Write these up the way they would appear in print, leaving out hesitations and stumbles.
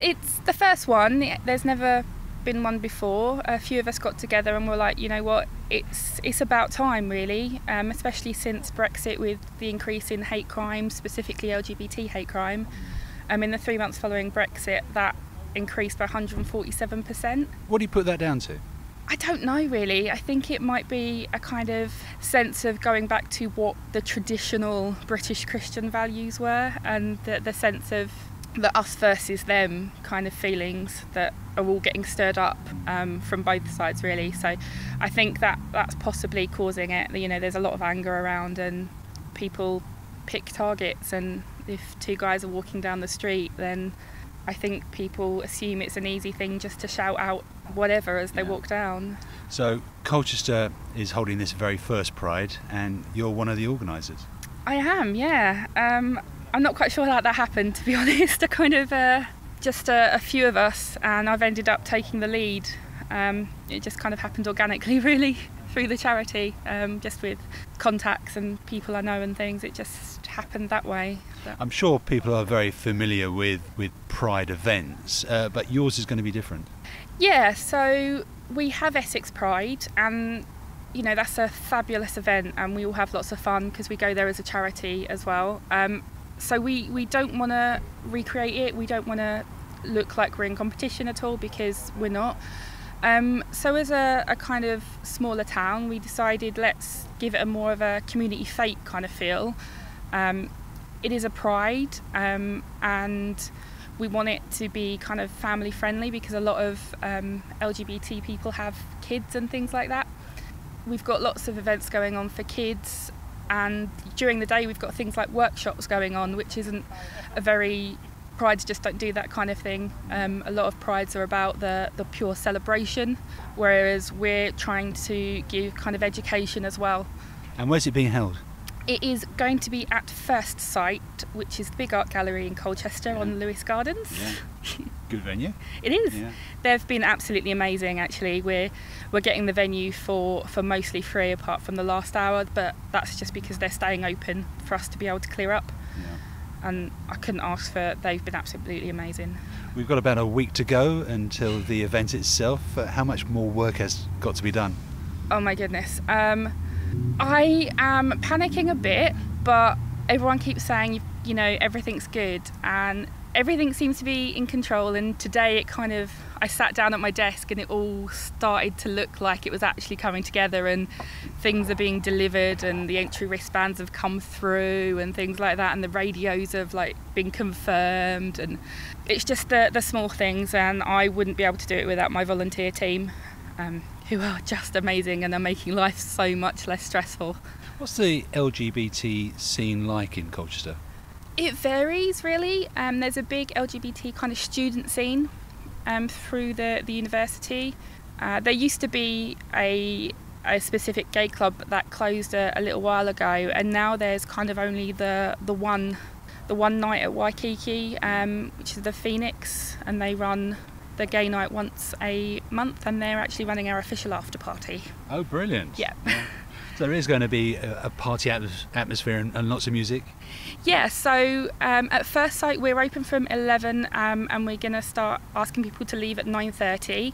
It's the first one. There's never been one before. A few of us got together and were like, you know what, it's about time really, especially since Brexit, with the increase in hate crime, specifically LGBT hate crime. In the 3 months following Brexit, that increased by 147%. What do you put that down to? I don't know really. I think it might be a kind of sense of going back to what the traditional British Christian values were, and the sense of the us versus them kind of feelings that are all getting stirred up from both sides really. So I think that's possibly causing it. You know, there's a lot of anger around and people pick targets, and if two guys are walking down the street, then I think people assume it's an easy thing just to shout out whatever as they walk down. So Colchester is holding this very first Pride, and you're one of the organisers. I am, yeah. I'm not quite sure how that happened, to be honest. Just a few of us, and I've ended up taking the lead. It just kind of happened organically, really, through the charity, just with contacts and people I know and things. It just happened that way. I'm sure people are very familiar with Pride events, but yours is going to be different. Yeah, so we have Essex Pride, and you know, that's a fabulous event, and we all have lots of fun because we go there as a charity as well. So we don't want to recreate it. We don't want to look like we're in competition at all, because we're not. So as a kind of smaller town, we decided let's give it a more of a community fete kind of feel. It is a Pride, and we want it to be kind of family friendly, because a lot of LGBT people have kids and things like that. We've got lots of events going on for kids, and during the day we've got things like workshops going on, which isn't a very... Prides just don't do that kind of thing. A lot of Prides are about the pure celebration, whereas we're trying to give kind of education as well. And where's it being held? It is going to be at First Sight, which is the big art gallery in Colchester on Lewis Gardens. Yeah. Good venue. It is. Yeah. They've been absolutely amazing actually. We're getting the venue for mostly free apart from the last hour, but that's just because they're staying open for us to be able to clear up. Yeah. And I couldn't ask for, they've been absolutely amazing. We've got about a week to go until the event itself. How much more work has got to be done? Oh my goodness. I am panicking a bit, but everyone keeps saying, you know, everything's good, and everything seems to be in control. And today I sat down at my desk and it all started to look like it was actually coming together, and things are being delivered, and the entry wristbands have come through and things like that, and the radios have like been confirmed, and it's just the small things, and I wouldn't be able to do it without my volunteer team, who are just amazing and are making life so much less stressful. What's the LGBT scene like in Colchester? It varies really. There's a big LGBT kind of student scene through the university. There used to be a specific gay club that closed a little while ago, and now there's kind of only the one night at Waikiki, which is the Phoenix, and they run the gay night once a month, and they're actually running our official after party. Oh, brilliant. Yeah. So there is going to be a party atmosphere and lots of music? Yeah, so at First Sight we're open from 11, and we're going to start asking people to leave at 9:30.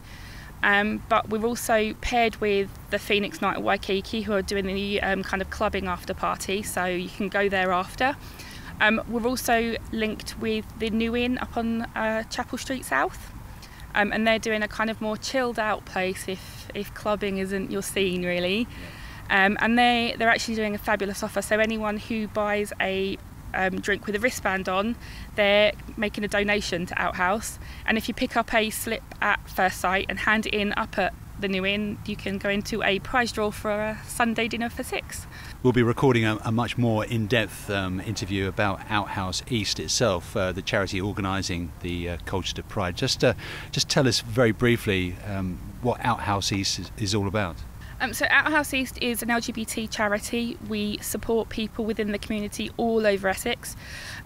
But we're also paired with the Phoenix Night at Waikiki, who are doing the kind of clubbing after party, so you can go there after. We're also linked with the New Inn up on Chapel Street South. And they're doing a kind of more chilled out place if clubbing isn't your scene really. And they're actually doing a fabulous offer, so anyone who buys a drink with a wristband on, they're making a donation to Outhouse, and if you pick up a slip at First Sight and hand it in up at the New Inn, you can go into a prize draw for a Sunday dinner for 6. We'll be recording a much more in-depth interview about Outhouse East itself, the charity organising the Colchester Pride. Just tell us very briefly what Outhouse East is all about. So Outhouse East is an LGBT charity. We support people within the community all over Essex.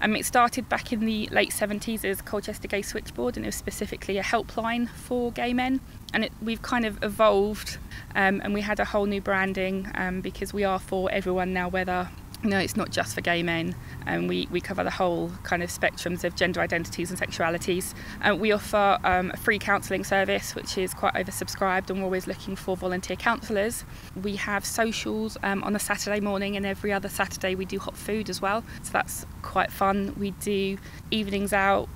It started back in the late 70s as Colchester Gay Switchboard, and it was specifically a helpline for gay men. And we've kind of evolved, and we had a whole new branding because we are for everyone now, whether No, it's not just for gay men, and we cover the whole kind of spectrums of gender identities and sexualities. We offer a free counselling service, which is quite oversubscribed, and we're always looking for volunteer counsellors. We have socials on a Saturday morning, and every other Saturday we do hot food as well, so that's quite fun. We do evenings out,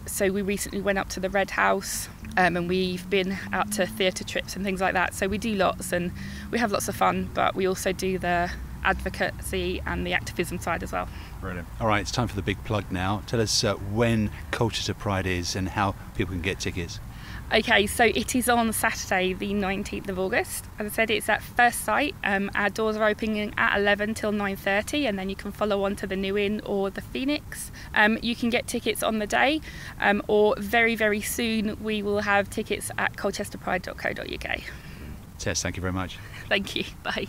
so we recently went up to the Red House, and we've been out to theatre trips and things like that, so we do lots and we have lots of fun, but we also do the advocacy and the activism side as well. Brilliant. All right, it's time for the big plug now. Tell us when Colchester Pride is and how people can get tickets. Okay, so it is on Saturday the 19th of August. As I said, it's at First Sight. Our doors are opening at 11 till 9:30, and then you can follow on to the New Inn or the Phoenix. You can get tickets on the day, or very, very soon we will have tickets at colchesterpride.co.uk. Tess, thank you very much. Thank you. Bye.